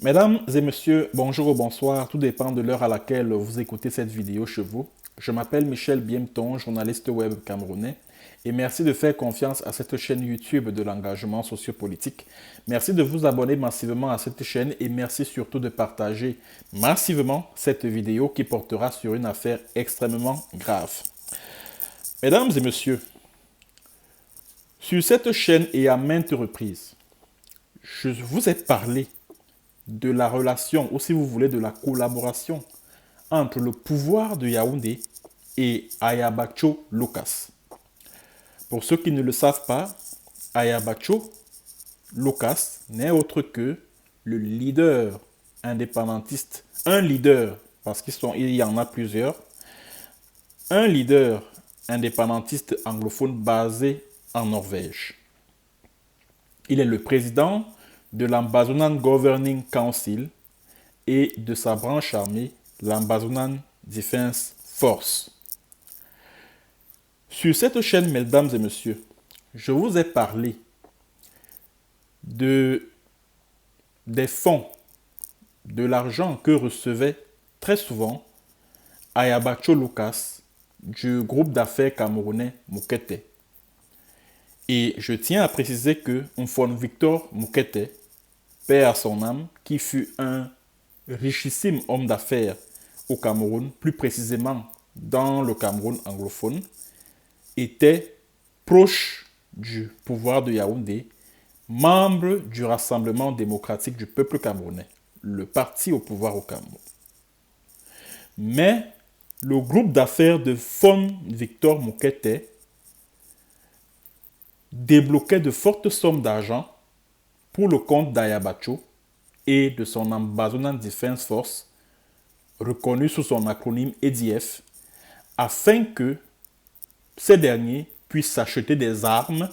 Mesdames et messieurs, bonjour ou bonsoir, tout dépend de l'heure à laquelle vous écoutez cette vidéo chez vous. Je m'appelle Michel Biemton, journaliste web camerounais, et merci de faire confiance à cette chaîne YouTube de l'engagement sociopolitique. Merci de vous abonner massivement à cette chaîne et merci surtout de partager massivement cette vidéo qui portera sur une affaire extrêmement grave. Mesdames et messieurs, sur cette chaîne et à maintes reprises, je vous ai parlé de la relation, ou si vous voulez, de la collaboration entre le pouvoir de Yaoundé et Ayabacho Lucas. Pour ceux qui ne le savent pas, Ayabacho Lucas n'est autre que le leader indépendantiste, un leader, parce il y en a plusieurs, un leader indépendantiste anglophone basé en Norvège. Il est le président de l'Ambazonan Governing Council et de sa branche armée, l'Ambazonan Defense Force. Sur cette chaîne, mesdames et messieurs, je vous ai parlé des fonds, de l'argent que recevait très souvent Ayabacho Lucas du groupe d'affaires camerounais Moukete. Et je tiens à préciser que Mfon Victor Moukete, paix à son âme, qui fut un richissime homme d'affaires au Cameroun, plus précisément dans le Cameroun anglophone, était proche du pouvoir de Yaoundé, membre du Rassemblement démocratique du peuple camerounais, le parti au pouvoir au Cameroun. Mais le groupe d'affaires de Fon Victor Moukete débloquait de fortes sommes d'argent pour le compte d'Ayabacho et de son Ambazonan Defense Force, reconnu sous son acronyme EDF, afin que ces derniers puissent s'acheter des armes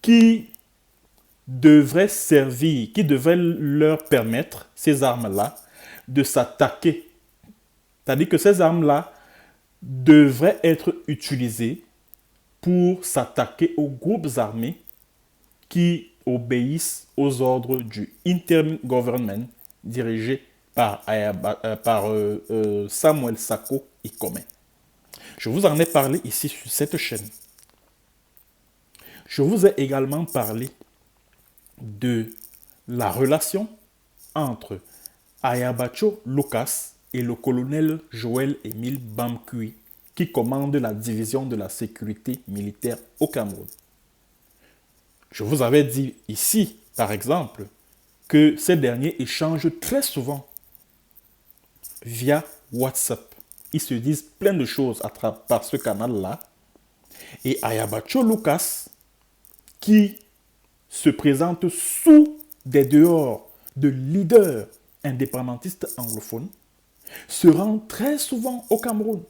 qui devraient servir, qui devraient leur permettre, ces armes-là, de s'attaquer. C'est-à-dire que ces armes-là devraient être utilisées pour s'attaquer aux groupes armés qui obéissent aux ordres du interim government dirigé par Samuel Sako Ikome. Je vous en ai parlé ici sur cette chaîne. Je vous ai également parlé de la relation entre Ayabacho Lucas et le colonel Joël Émile Bamkui, qui commande la division de la sécurité militaire au Cameroun. Je vous avais dit ici, par exemple, que ces derniers échangent très souvent via WhatsApp. Ils se disent plein de choses par ce canal-là. Et Ayabacho Lucas, qui se présente sous des dehors de leaders indépendantistes anglophones, se rend très souvent au Cameroun,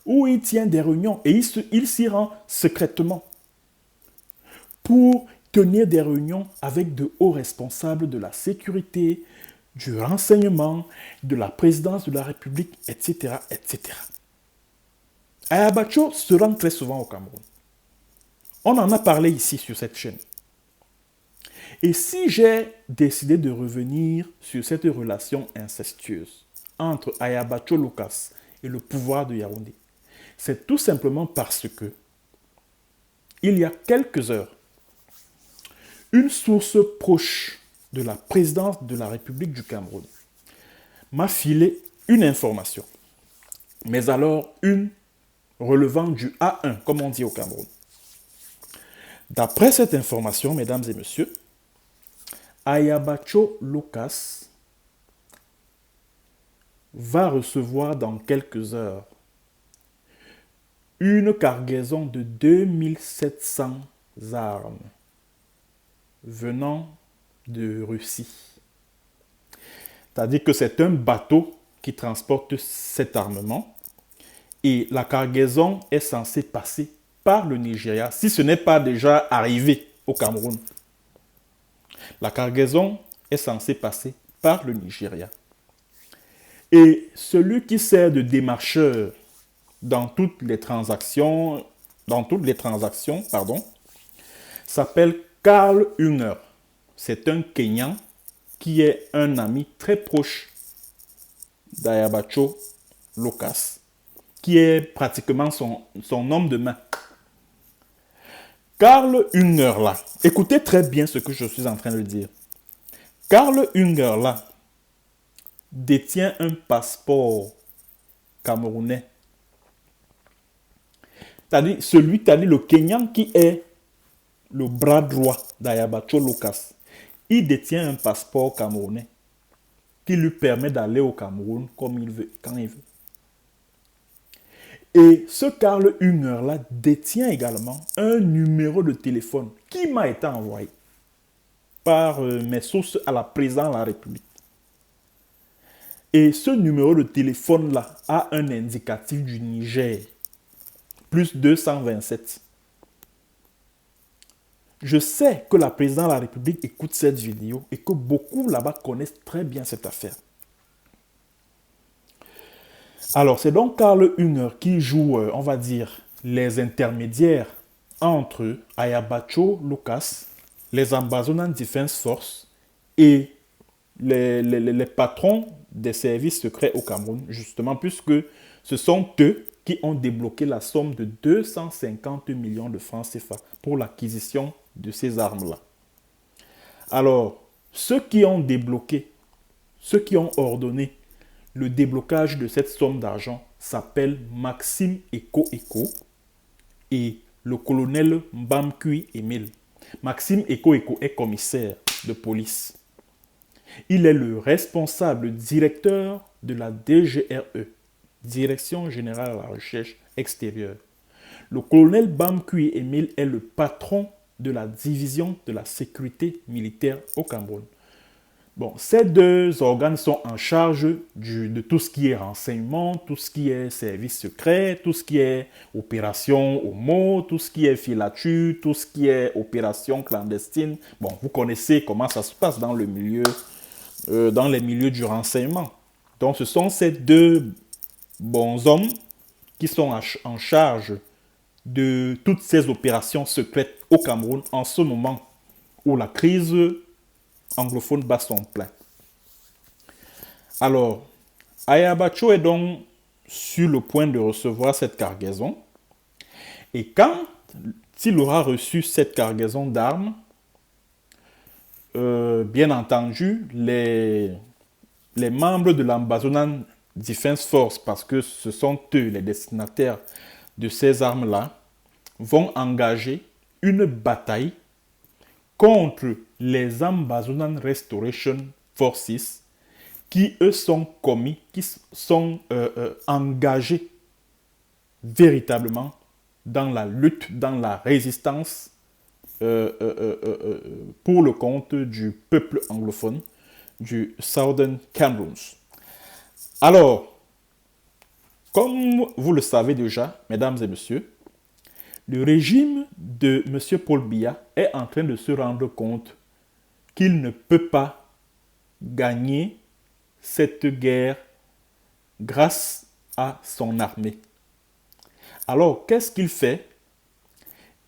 où il tient des réunions et il s'y rend secrètement pour tenir des réunions avec de hauts responsables de la sécurité, du renseignement, de la présidence de la République, etc. etc. Ayabacho se rend très souvent au Cameroun. On en a parlé ici sur cette chaîne. Et si j'ai décidé de revenir sur cette relation incestueuse entre Ayabacho Lucas et le pouvoir de Yaoundé, c'est tout simplement parce que, il y a quelques heures, une source proche de la présidence de la République du Cameroun m'a filé une information, mais alors une relevant du A1, comme on dit au Cameroun. D'après cette information, mesdames et messieurs, Ayabacho Lucas va recevoir dans quelques heures une cargaison de 2700 armes venant de Russie. C'est-à-dire que c'est un bateau qui transporte cet armement et la cargaison est censée passer par le Nigeria, si ce n'est pas déjà arrivé au Cameroun. La cargaison est censée passer par le Nigeria. Et celui qui sert de démarcheur dans toutes les transactions, s'appelle Karl Unger. C'est un Kenyan qui est un ami très proche d'Ayabacho Lucas, qui est pratiquement son homme de main. Karl Unger là, écoutez très bien ce que je suis en train de dire. Karl Unger là détient un passeport camerounais. C'est-à-dire le Kenyan qui est le bras droit d'Ayabacho Lucas. Il détient un passeport camerounais qui lui permet d'aller au Cameroun comme il veut, quand il veut. Et ce Karl Unger-là détient également un numéro de téléphone qui m'a été envoyé par mes sources à la présidence de la République. Et ce numéro de téléphone-là a un indicatif du Niger, plus 227. Je sais que la présidence de la République écoute cette vidéo et que beaucoup là-bas connaissent très bien cette affaire. Alors, c'est donc Karl Unger qui joue, on va dire, les intermédiaires entre Ayabacho Lucas, les Ambazonan Defense Force et les patrons des services secrets au Cameroun, justement, puisque ce sont eux qui ont débloqué la somme de 250 millions de francs CFA pour l'acquisition de ces armes-là. Alors, ceux qui ont débloqué, ceux qui ont ordonné le déblocage de cette somme d'argent s'appellent Maxime Eko et le colonel Mbamkui Emile. Maxime Eko est commissaire de police. Il est le responsable directeur de la DGRE, Direction Générale de la Recherche Extérieure. Le colonel Mbamkui Emile est le patron de la division de la sécurité militaire au Cameroun. Bon, ces deux organes sont en charge de tout ce qui est renseignement, tout ce qui est service secret, tout ce qui est opération homo, tout ce qui est filature, tout ce qui est opération clandestine. Bon, vous connaissez comment ça se passe dans le milieu, dans les milieux du renseignement. Donc, ce sont ces deux bons hommes qui sont en charge de toutes ces opérations secrètes au Cameroun en ce moment où la crise anglophone bat son plein. Alors, Ayabacho est donc sur le point de recevoir cette cargaison. Et quand il aura reçu cette cargaison d'armes, bien entendu, les membres de l'Ambazonan Defense Force, parce que ce sont eux les destinataires de ces armes-là, vont engager une bataille contre les Ambazonan Restoration Forces qui, eux, sont engagés véritablement dans la lutte, dans la résistance pour le compte du peuple anglophone du Southern Cameroun. Alors, comme vous le savez déjà, mesdames et messieurs, le régime de M. Paul Biya est en train de se rendre compte qu'il ne peut pas gagner cette guerre grâce à son armée. Alors, qu'est-ce qu'il fait?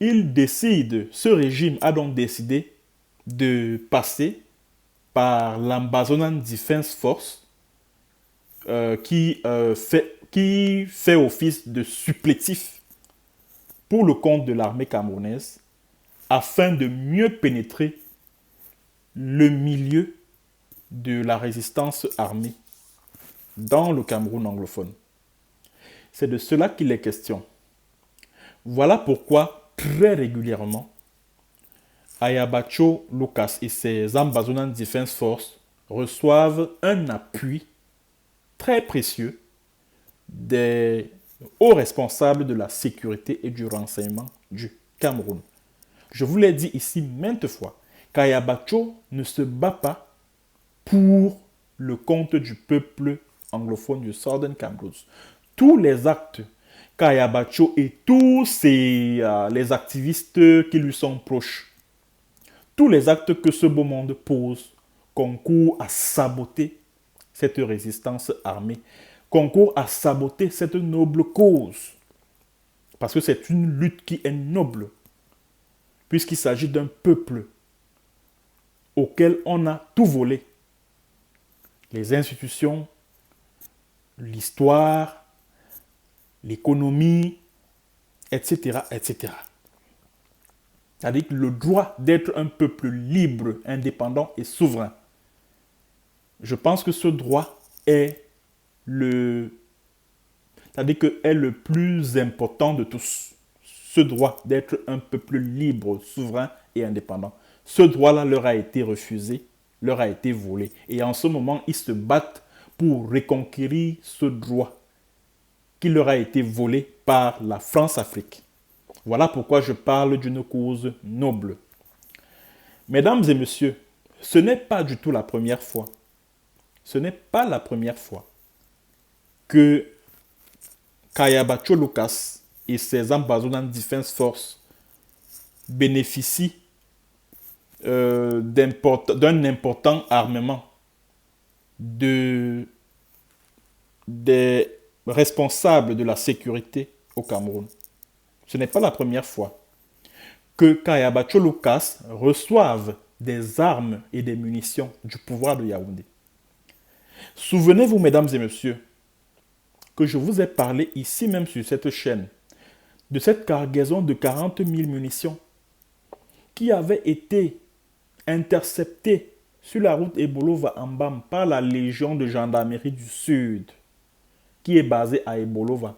Ce régime a donc décidé de passer par l'Ambazonan Defense Force qui fait office de supplétif pour le compte de l'armée camerounaise afin de mieux pénétrer le milieu de la résistance armée dans le Cameroun anglophone. C'est de cela qu'il est question. Voilà pourquoi, très régulièrement, Ayabacho Lucas et ses Ambazonan Defense Force reçoivent un appui très précieux des hauts responsables de la sécurité et du renseignement du Cameroun. Je vous l'ai dit ici maintes fois, qu'Ayabacho ne se bat pas pour le compte du peuple anglophone du Southern Cameroun. Tous les actes qu'Ayabacho et tous les activistes qui lui sont proches, tous les actes que ce beau monde pose concourent à saboter cette résistance armée, concourent à saboter cette noble cause. Parce que c'est une lutte qui est noble, puisqu'il s'agit d'un peuple auquel on a tout volé, les institutions, l'histoire, l'économie, etc., etc. C'est-à-dire que le droit d'être un peuple libre, indépendant et souverain. Je pense que ce droit est c'est-à-dire que est le plus important de tous. Ce droit d'être un peuple libre, souverain et indépendant. Ce droit-là leur a été refusé, leur a été volé. Et en ce moment, ils se battent pour reconquérir ce droit qui leur a été volé par la France-Afrique. Voilà pourquoi je parle d'une cause noble. Mesdames et messieurs, ce n'est pas du tout la première fois. Ce n'est pas la première fois que Kayabacho Lucas et ses Ambazonan Defense Force bénéficient d'un important armement des responsables de la sécurité au Cameroun. Ce n'est pas la première fois que Kayabacho Lucas reçoivent des armes et des munitions du pouvoir de Yaoundé. Souvenez-vous, mesdames et messieurs, que je vous ai parlé ici même sur cette chaîne de cette cargaison de 40 000 munitions qui avait été interceptée sur la route Ebolova-Ambam par la Légion de gendarmerie du Sud qui est basée à Ebolova.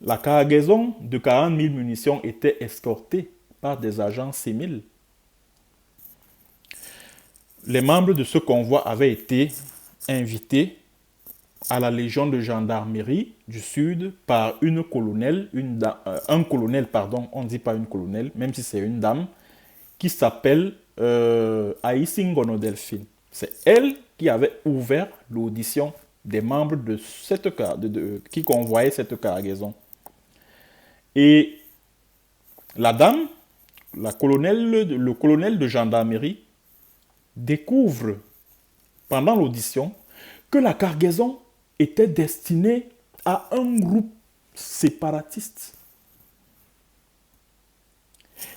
La cargaison de 40 000 munitions était escortée par des agents civils. Les membres de ce convoi avaient été invités à la Légion de gendarmerie du Sud par un colonel, on ne dit pas une colonel, même si c'est une dame, qui s'appelle Aïssingono Delphine. C'est elle qui avait ouvert l'audition des membres de qui convoyaient cette cargaison. Et la dame, le colonel de gendarmerie, découvre pendant l'audition que la cargaison était destinée à un groupe séparatiste.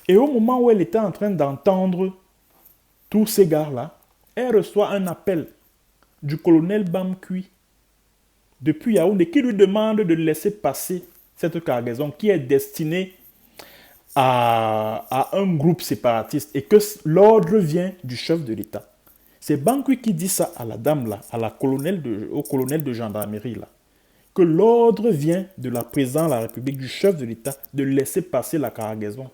Et au moment où elle était en train d'entendre tous ces gars-là, elle reçoit un appel du colonel Bamkui depuis Yaoundé qui lui demande de laisser passer cette cargaison qui est destinée à un groupe séparatiste et que l'ordre vient du chef de l'État. C'est Bamkui qui dit ça à la dame là, au colonel de gendarmerie là, que l'ordre vient de la présidente de la République, du chef de l'État, de laisser passer la cargaison.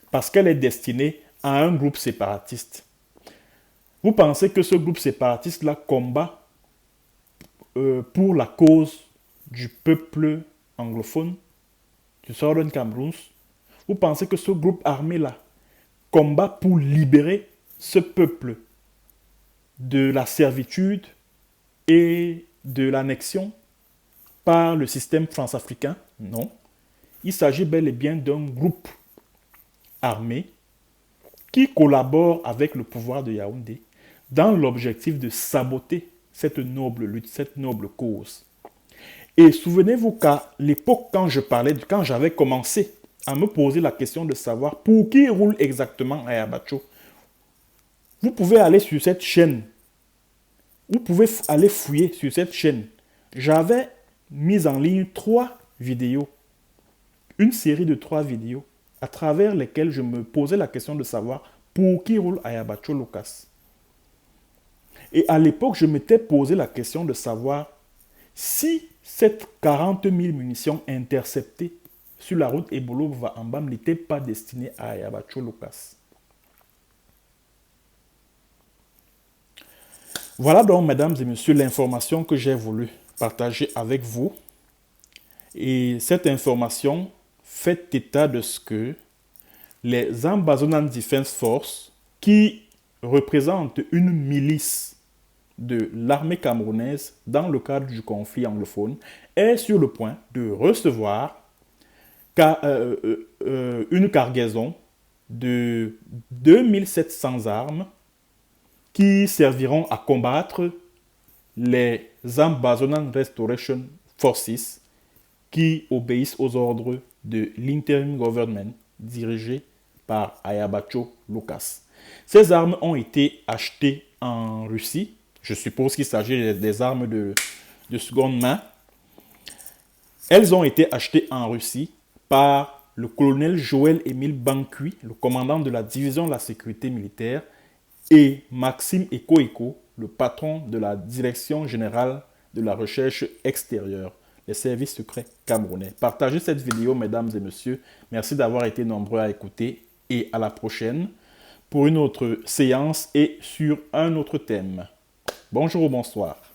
Parce qu'elle est destinée à un groupe séparatiste. Vous pensez que ce groupe séparatiste-là combat pour la cause du peuple anglophone, du Southern Cameroun? Vous pensez que ce groupe armé-là combat pour libérer ce peuple de la servitude et de l'annexion par le système france-africain? Non. Il s'agit bel et bien d'un groupe armé qui collabore avec le pouvoir de Yaoundé dans l'objectif de saboter cette noble lutte, cette noble cause. Et souvenez-vous qu'à l'époque, quand j'avais commencé à me poser la question de savoir pour qui roule exactement Ayabacho, vous pouvez aller sur cette chaîne. Vous pouvez aller fouiller sur cette chaîne. J'avais mis en ligne 3 vidéos. Une série de 3 vidéos à travers lesquelles je me posais la question de savoir pour qui roule Ayabacho Lucas. Et à l'époque, je m'étais posé la question de savoir si cette 40 000 munitions interceptées sur la route Ebolova-Ambam n'étaient pas destinées à Ayabacho Lucas. Voilà donc, mesdames et messieurs, l'information que j'ai voulu partager avec vous. Et cette information fait état de ce que les Ambazonan Defense Force, qui représentent une milice de l'armée camerounaise dans le cadre du conflit anglophone, est sur le point de recevoir une cargaison de 2700 armes qui serviront à combattre les Ambazonan Restoration Forces qui obéissent aux ordres de l'interim government dirigé par Ayabacho Lucas. Ces armes ont été achetées en Russie. Je suppose qu'il s'agit des armes de seconde main. Elles ont été achetées en Russie par le colonel Joël-Émile Bankui, le commandant de la division de la sécurité militaire, et Maxime Ekoeko, le patron de la direction générale de la recherche extérieure, les services secrets camerounais. Partagez cette vidéo, mesdames et messieurs. Merci d'avoir été nombreux à écouter et à la prochaine pour une autre séance et sur un autre thème. Bonjour ou bonsoir.